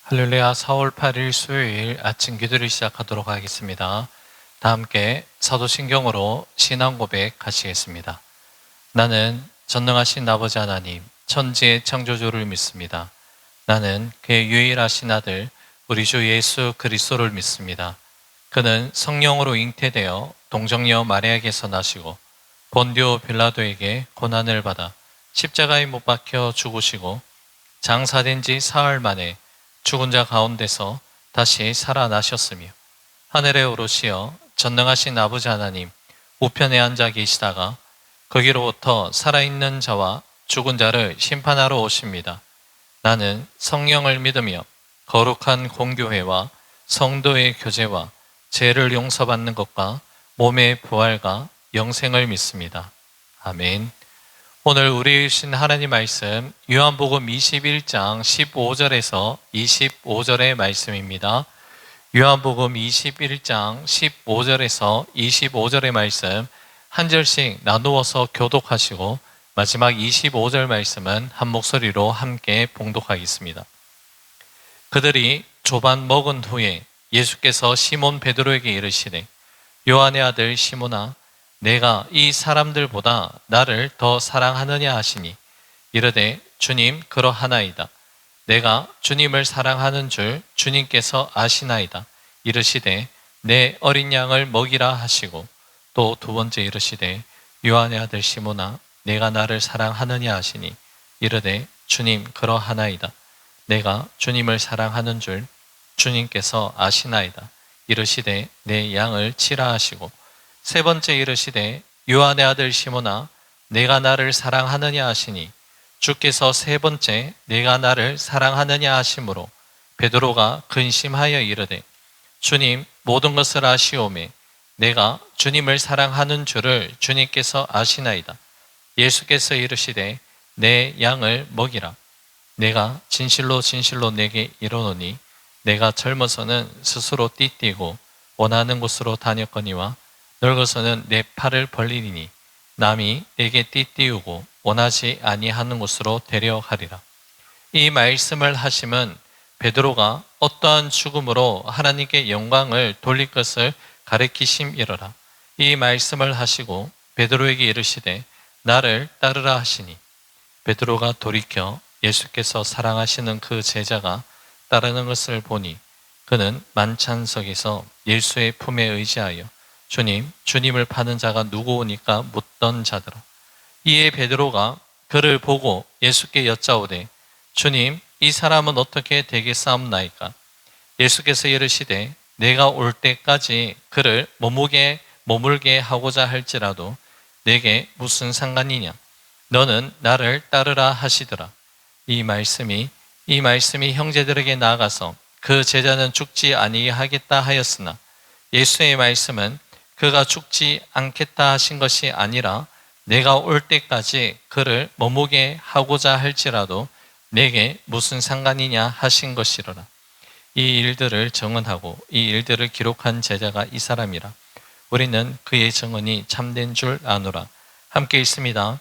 할렐루야. 4월 8일 수요일 아침 기도를 시작하도록 하겠습니다. 다 함께 사도신경으로 신앙 고백 하시겠습니다. 나는 전능하신 아버지 하나님, 천지의 창조주를 믿습니다. 나는 그의 유일하신 아들 우리 주 예수 그리스도를 믿습니다. 그는 성령으로 잉태되어 동정녀 마리아에게서 나시고 본디오 빌라도에게 고난을 받아 십자가에 못 박혀 죽으시고 장사된 지 사흘 만에 죽은 자 가운데서 다시 살아나셨으며 하늘에 오르시어 전능하신 아버지 하나님 우편에 앉아 계시다가 거기로부터 살아있는 자와 죽은 자를 심판하러 오십니다. 나는 성령을 믿으며 거룩한 공교회와 성도의 교제와 죄를 용서받는 것과 몸의 부활과 영생을 믿습니다. 아멘. 오늘 우리 주신 하나님 말씀 요한복음 21장 15절에서 25절의 말씀입니다. 요한복음 21장 15절에서 25절의 말씀 한 절씩 나누어서 교독하시고 마지막 25절 말씀은 한 목소리로 함께 봉독하겠습니다. 그들이 조반 먹은 후에 예수께서 시몬 베드로에게 이르시되 요한의 아들 시몬아 내가 이 사람들보다 나를 더 사랑하느냐 하시니 이르되 주님 그러하나이다. 내가 주님을 사랑하는 줄 주님께서 아시나이다. 이르시되 내 어린 양을 먹이라 하시고 또 두 번째 이르시되 요한의 아들 시몬아 내가 나를 사랑하느냐 하시니 이르되 주님 그러하나이다. 내가 주님을 사랑하는 줄 주님께서 아시나이다. 이르시되 내 양을 치라 하시고 세 번째 이르시되 요한의 아들 시몬아 내가 나를 사랑하느냐 하시니 주께서 세 번째 내가 나를 사랑하느냐 하심으로 베드로가 근심하여 이르되 주님 모든 것을 아시오매 내가 주님을 사랑하는 줄을 주님께서 아시나이다. 예수께서 이르시되 내 양을 먹이라. 내가 진실로 진실로 내게 이르노니 내가 젊어서는 스스로 띠띠고 원하는 곳으로 다녔거니와 늙어서는 내 팔을 벌리니 남이 내게 띠띠우고 원하지 아니하는 곳으로 데려가리라. 이 말씀을 하심은 베드로가 어떠한 죽음으로 하나님께 영광을 돌릴 것을 가리키심이로라. 이 말씀을 하시고 베드로에게 이르시되 나를 따르라 하시니 베드로가 돌이켜 예수께서 사랑하시는 그 제자가 따르는 것을 보니 그는 만찬석에서 예수의 품에 의지하여 주님, 주님을 파는 자가 누구오니까 묻던 자더라. 이에 베드로가 그를 보고 예수께 여짜오되 주님, 이 사람은 어떻게 되겠사옵나이까? 예수께서 이르시되 내가 올 때까지 그를 머물게 하고자 할지라도 내게 무슨 상관이냐? 너는 나를 따르라 하시더라. 이 말씀이 형제들에게 나아가서 그 제자는 죽지 아니하겠다 하였으나 예수의 말씀은 그가 죽지 않겠다 하신 것이 아니라 내가 올 때까지 그를 머무게 하고자 할지라도 내게 무슨 상관이냐 하신 것이로라. 이 일들을 정언하고 이 일들을 기록한 제자가 이 사람이라. 우리는 그의 정언이 참된 줄 아노라. 함께 읽습니다.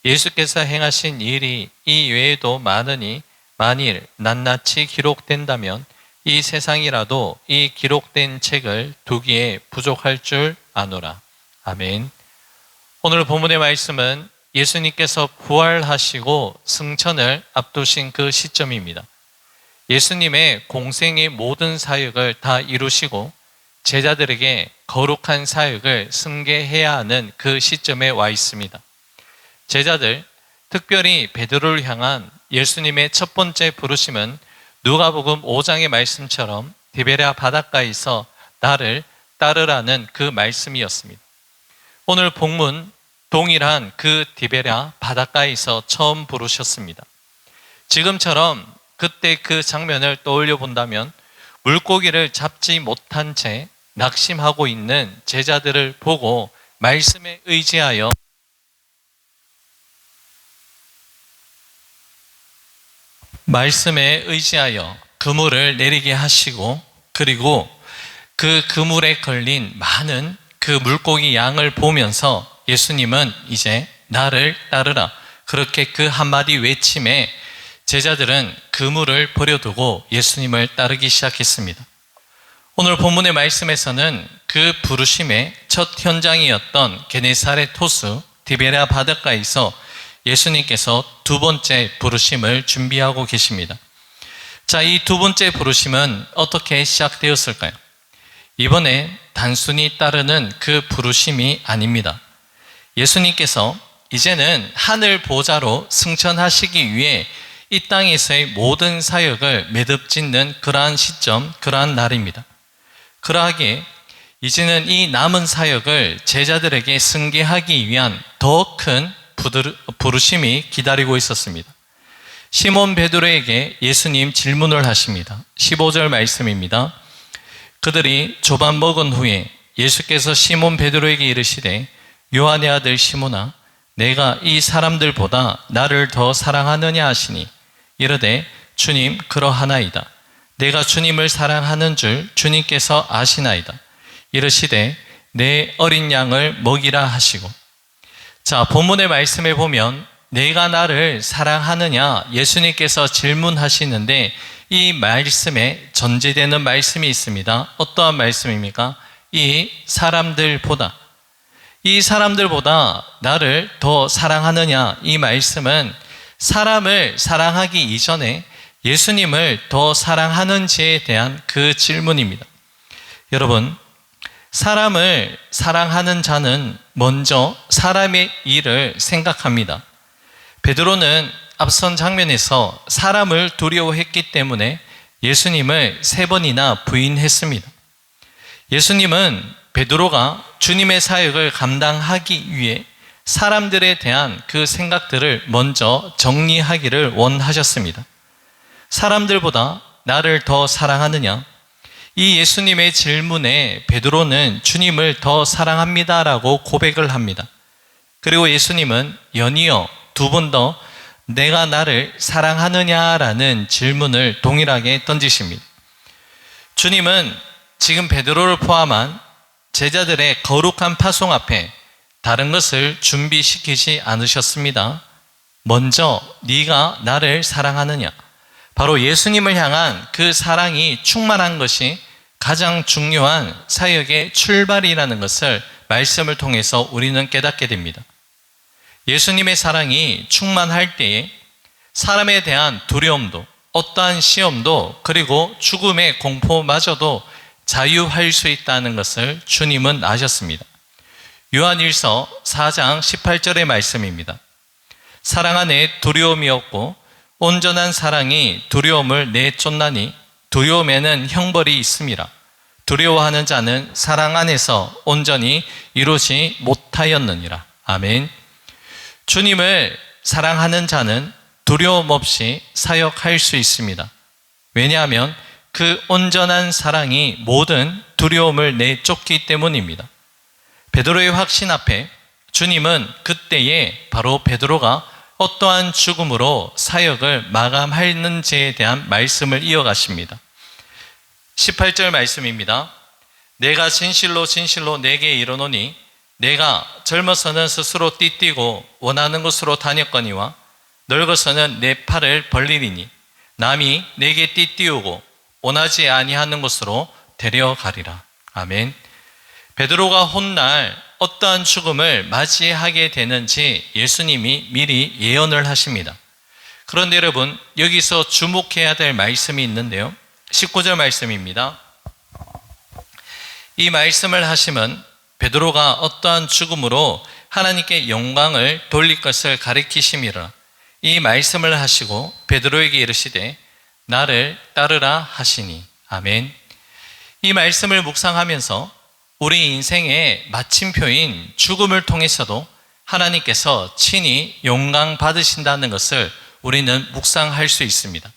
예수께서 행하신 일이 이 외에도 많으니 만일 낱낱이 기록된다면 이 세상이라도 이 기록된 책을 두기에 부족할 줄 아노라. 아멘. 오늘 본문의 말씀은 예수님께서 부활하시고 승천을 앞두신 그 시점입니다. 예수님의 공생의 모든 사역을 다 이루시고 제자들에게 거룩한 사역을 승계해야 하는 그 시점에 와 있습니다. 제자들, 특별히 베드로를 향한 예수님의 첫 번째 부르심은 누가복음 5장의 말씀처럼 디베랴 바닷가에서 나를 따르라는 그 말씀이었습니다. 오늘 본문 동일한 그 디베랴 바닷가에서 처음 부르셨습니다. 지금처럼 그때 그 장면을 떠올려 본다면 물고기를 잡지 못한 채 낙심하고 있는 제자들을 보고 말씀에 의지하여 그물을 내리게 하시고 그리고 그 그물에 걸린 많은 그 물고기 양을 보면서 예수님은 이제 나를 따르라 그렇게 그 한마디 외침에 제자들은 그물을 버려두고 예수님을 따르기 시작했습니다. 오늘 본문의 말씀에서는 그 부르심의 첫 현장이었던 게네사렛 호수 디베랴 바닷가에서 예수님께서 두 번째 부르심을 준비하고 계십니다. 자, 이 두 번째 부르심은 어떻게 시작되었을까요? 이번에 단순히 따르는 그 부르심이 아닙니다. 예수님께서 이제는 하늘 보좌로 승천하시기 위해 이 땅에서의 모든 사역을 매듭짓는 그러한 시점, 그러한 날입니다. 그러하기에 이제는 이 남은 사역을 제자들에게 승계하기 위한 더 큰 부르심이 기다리고 있었습니다. 시몬 베드로에게 예수님 질문을 하십니다. 15절 말씀입니다. 그들이 조반 먹은 후에 예수께서 시몬 베드로에게 이르시되 요한의 아들 시몬아 내가 이 사람들보다 나를 더 사랑하느냐 하시니 이르되 주님 그러하나이다. 내가 주님을 사랑하는 줄 주님께서 아시나이다. 이르시되 내 어린 양을 먹이라 하시고. 자, 본문의 말씀에 보면 내가 나를 사랑하느냐 예수님께서 질문하시는데 이 말씀에 전제되는 말씀이 있습니다. 어떠한 말씀입니까? 이 사람들보다 나를 더 사랑하느냐, 이 말씀은 사람을 사랑하기 이전에 예수님을 더 사랑하는지에 대한 그 질문입니다. 여러분, 사람을 사랑하는 자는 먼저 사람의 일을 생각합니다. 베드로는 앞선 장면에서 사람을 두려워했기 때문에 예수님을 3번이나 부인했습니다. 예수님은 베드로가 주님의 사역을 감당하기 위해 사람들에 대한 그 생각들을 먼저 정리하기를 원하셨습니다. 사람들보다 나를 더 사랑하느냐? 이 예수님의 질문에 베드로는 주님을 더 사랑합니다라고 고백을 합니다. 그리고 예수님은 연이어 2번 더 내가 나를 사랑하느냐라는 질문을 동일하게 던지십니다. 주님은 지금 베드로를 포함한 제자들의 거룩한 파송 앞에 다른 것을 준비시키지 않으셨습니다. 먼저 네가 나를 사랑하느냐? 바로 예수님을 향한 그 사랑이 충만한 것이 가장 중요한 사역의 출발이라는 것을 말씀을 통해서 우리는 깨닫게 됩니다. 예수님의 사랑이 충만할 때에 사람에 대한 두려움도, 어떠한 시험도, 그리고 죽음의 공포마저도 자유할 수 있다는 것을 주님은 아셨습니다. 요한일서 4장 18절의 말씀입니다. 사랑 안에 두려움이 없고 온전한 사랑이 두려움을 내쫓나니 두려움에는 형벌이 있음이라. 두려워하는 자는 사랑 안에서 온전히 이루지 못하였느니라. 아멘. 주님을 사랑하는 자는 두려움 없이 사역할 수 있습니다. 왜냐하면 그 온전한 사랑이 모든 두려움을 내쫓기 때문입니다. 베드로의 확신 앞에 주님은 그때에 바로 베드로가 어떠한 죽음으로 사역을 마감하는지에 대한 말씀을 이어가십니다. 18절 말씀입니다. 내가 진실로 진실로 내게 이르노니 내가 젊어서는 스스로 띠뛰고 원하는 곳으로 다녔거니와 늙어서는 내 팔을 벌리리니 남이 내게 띠띠우고 원하지 아니하는 곳으로 데려가리라. 아멘. 베드로가 훗날 어떠한 죽음을 맞이하게 되는지 예수님이 미리 예언을 하십니다. 그런데 여러분, 여기서 주목해야 될 말씀이 있는데요. 19절 말씀입니다. 이 말씀을 하시면 베드로가 어떠한 죽음으로 하나님께 영광을 돌릴 것을 가리키심이라. 이 말씀을 하시고 베드로에게 이르시되 나를 따르라 하시니. 아멘. 이 말씀을 묵상하면서 우리 인생의 마침표인 죽음을 통해서도 하나님께서 친히 영광 받으신다는 것을 우리는 묵상할 수 있습니다.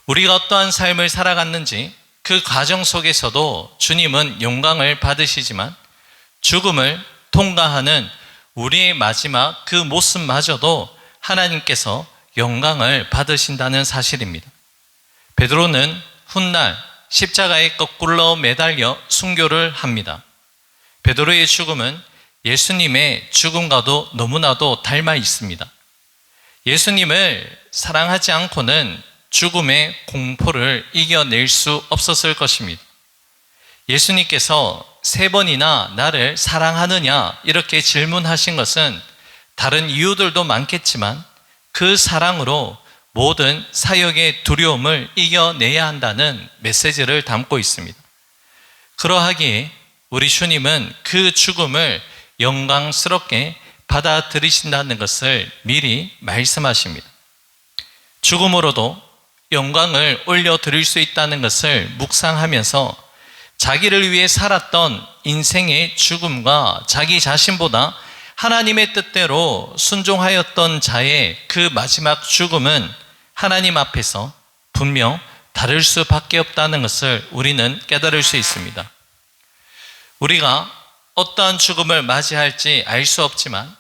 우리가 어떠한 삶을 살아갔는지 그 과정 속에서도 주님은 영광을 받으시지만 죽음을 통과하는 우리의 마지막 그 모습마저도 하나님께서 영광을 받으신다는 사실입니다. 베드로는 훗날 십자가에 거꾸로 매달려 순교를 합니다. 베드로의 죽음은 예수님의 죽음과도 너무나도 닮아 있습니다. 예수님을 사랑하지 않고는 죽음의 공포를 이겨낼 수 없었을 것입니다. 예수님께서 3번이나 나를 사랑하느냐 이렇게 질문하신 것은 다른 이유들도 많겠지만 그 사랑으로 모든 사역의 두려움을 이겨내야 한다는 메시지를 담고 있습니다. 그러하기에 우리 주님은 그 죽음을 영광스럽게 받아들이신다는 것을 미리 말씀하십니다. 죽음으로도 영광을 올려드릴 수 있다는 것을 묵상하면서 자기를 위해 살았던 인생의 죽음과 자기 자신보다 하나님의 뜻대로 순종하였던 자의 그 마지막 죽음은 하나님 앞에서 분명 다를 수밖에 없다는 것을 우리는 깨달을 수 있습니다. 우리가 어떠한 죽음을 맞이할지 알 수 없지만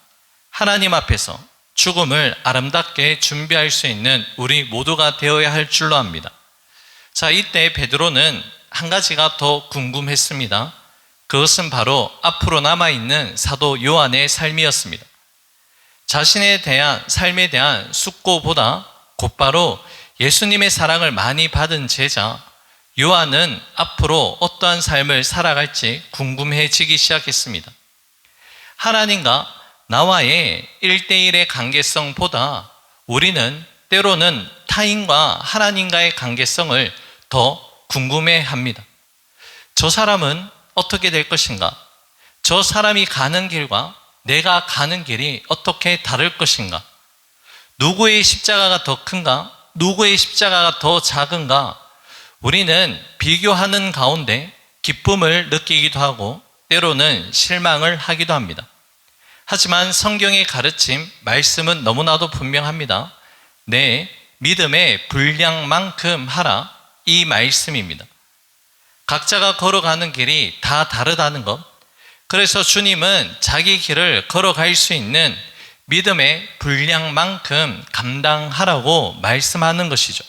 하나님 앞에서 죽음을 아름답게 준비할 수 있는 우리 모두가 되어야 할 줄로 압니다. 자, 이때 베드로는 한 가지가 더 궁금했습니다. 그것은 바로 앞으로 남아있는 사도 요한의 삶이었습니다. 자신에 대한 삶에 대한 숙고보다 곧바로 예수님의 사랑을 많이 받은 제자 요한은 앞으로 어떠한 삶을 살아갈지 궁금해지기 시작했습니다. 하나님과 나와의 1대1의 관계성보다 우리는 때로는 타인과 하나님과의 관계성을 더 궁금해합니다. 저 사람은 어떻게 될 것인가? 저 사람이 가는 길과 내가 가는 길이 어떻게 다를 것인가? 누구의 십자가가 더 큰가? 누구의 십자가가 더 작은가? 우리는 비교하는 가운데 기쁨을 느끼기도 하고 때로는 실망을 하기도 합니다. 하지만 성경의 가르침, 말씀은 너무나도 분명합니다. 내 믿음의 분량만큼 하라, 이 말씀입니다. 각자가 걸어가는 길이 다 다르다는 것, 그래서 주님은 자기 길을 걸어갈 수 있는 믿음의 분량만큼 감당하라고 말씀하는 것이죠.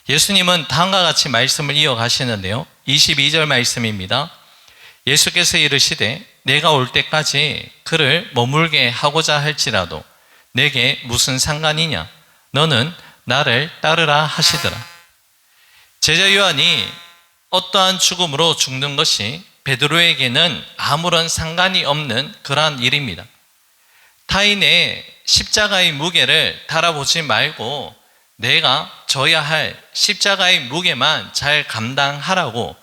예수님은 다음과 같이 말씀을 이어가시는데요. 22절 말씀입니다. 예수께서 이르시되 내가 올 때까지 그를 머물게 하고자 할지라도 내게 무슨 상관이냐? 너는 나를 따르라 하시더라. 제자 요한이 어떠한 죽음으로 죽는 것이 베드로에게는 아무런 상관이 없는 그러한 일입니다. 타인의 십자가의 무게를 달아보지 말고 내가 져야 할 십자가의 무게만 잘 감당하라고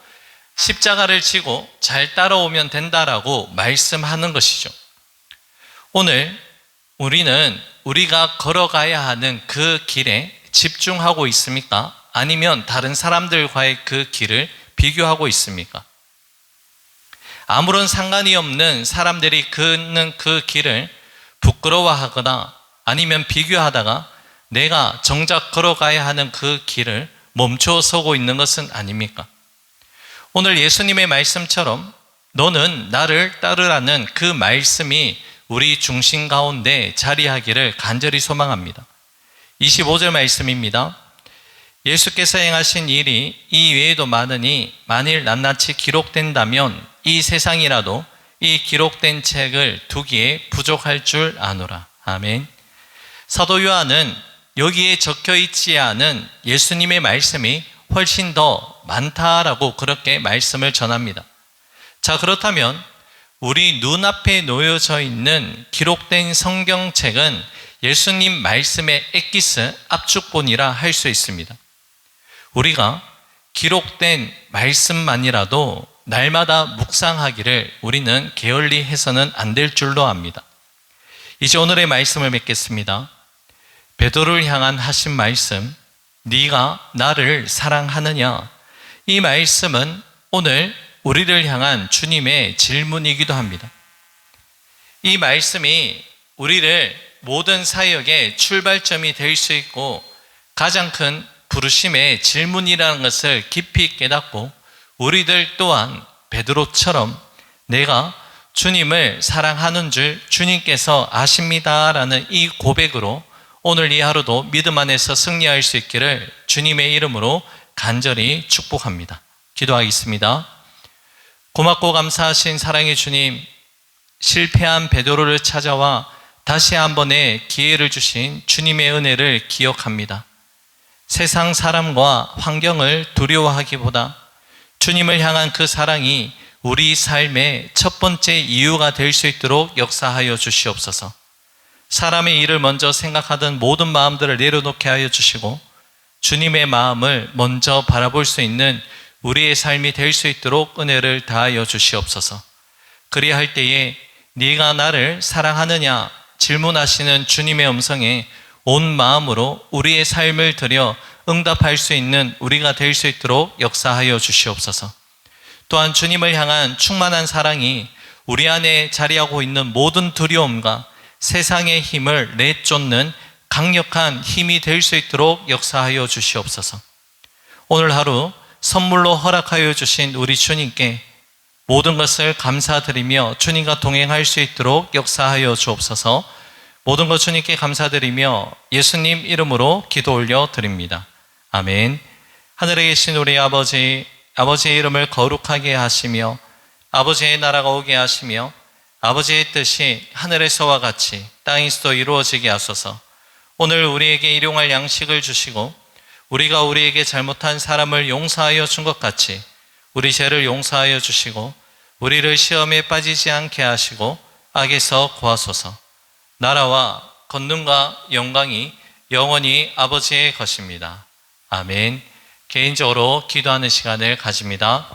십자가를 지고 잘 따라오면 된다라고 말씀하는 것이죠. 오늘 우리는 우리가 걸어가야 하는 그 길에 집중하고 있습니까? 아니면 다른 사람들과의 그 길을 비교하고 있습니까? 아무런 상관이 없는 사람들이 걷는 그 길을 부끄러워하거나 아니면 비교하다가 내가 정작 걸어가야 하는 그 길을 멈춰 서고 있는 것은 아닙니까? 오늘 예수님의 말씀처럼 너는 나를 따르라는 그 말씀이 우리 중심 가운데 자리하기를 간절히 소망합니다. 25절 말씀입니다. 예수께서 행하신 일이 이 외에도 많으니 만일 낱낱이 기록된다면 이 세상이라도 이 기록된 책을 두기에 부족할 줄 아노라. 아멘. 사도 요한은 여기에 적혀 있지 않은 예수님의 말씀이 훨씬 더 많다라고 그렇게 말씀을 전합니다. 자, 그렇다면 우리 눈앞에 놓여져 있는 기록된 성경책은 예수님 말씀의 엑기스 압축본이라 할 수 있습니다. 우리가 기록된 말씀만이라도 날마다 묵상하기를 우리는 게을리 해서는 안 될 줄로 압니다. 이제 오늘의 말씀을 맺겠습니다. 베드로를 향한 하신 말씀, 네가 나를 사랑하느냐? 이 말씀은 오늘 우리를 향한 주님의 질문이기도 합니다. 이 말씀이 우리를 모든 사역의 출발점이 될 수 있고 가장 큰 부르심의 질문이라는 것을 깊이 깨닫고 우리들 또한 베드로처럼 내가 주님을 사랑하는 줄 주님께서 아십니다라는 이 고백으로 오늘 이 하루도 믿음 안에서 승리할 수 있기를 주님의 이름으로 간절히 축복합니다. 기도하겠습니다. 고맙고 감사하신 사랑의 주님, 실패한 베드로를 찾아와 다시 한 번의 기회를 주신 주님의 은혜를 기억합니다. 세상 사람과 환경을 두려워하기보다 주님을 향한 그 사랑이 우리 삶의 첫 번째 이유가 될 수 있도록 역사하여 주시옵소서. 사람의 일을 먼저 생각하던 모든 마음들을 내려놓게 하여 주시고 주님의 마음을 먼저 바라볼 수 있는 우리의 삶이 될 수 있도록 은혜를 다하여 주시옵소서. 그리할 때에 네가 나를 사랑하느냐 질문하시는 주님의 음성에 온 마음으로 우리의 삶을 들여 응답할 수 있는 우리가 될 수 있도록 역사하여 주시옵소서. 또한 주님을 향한 충만한 사랑이 우리 안에 자리하고 있는 모든 두려움과 세상의 힘을 내쫓는 강력한 힘이 될 수 있도록 역사하여 주시옵소서. 오늘 하루 선물로 허락하여 주신 우리 주님께 모든 것을 감사드리며 주님과 동행할 수 있도록 역사하여 주옵소서. 모든 것 주님께 감사드리며 예수님 이름으로 기도 올려 드립니다. 아멘. 하늘에 계신 우리 아버지, 아버지의 이름을 거룩하게 하시며 아버지의 나라가 오게 하시며 아버지의 뜻이 하늘에서와 같이 땅에서도 이루어지게 하소서. 오늘 우리에게 일용할 양식을 주시고 우리가 우리에게 잘못한 사람을 용서하여 준 것 같이 우리 죄를 용서하여 주시고 우리를 시험에 빠지지 않게 하시고 악에서 구하소서. 나라와 권능과 영광이 영원히 아버지의 것입니다. 아멘. 개인적으로 기도하는 시간을 가집니다.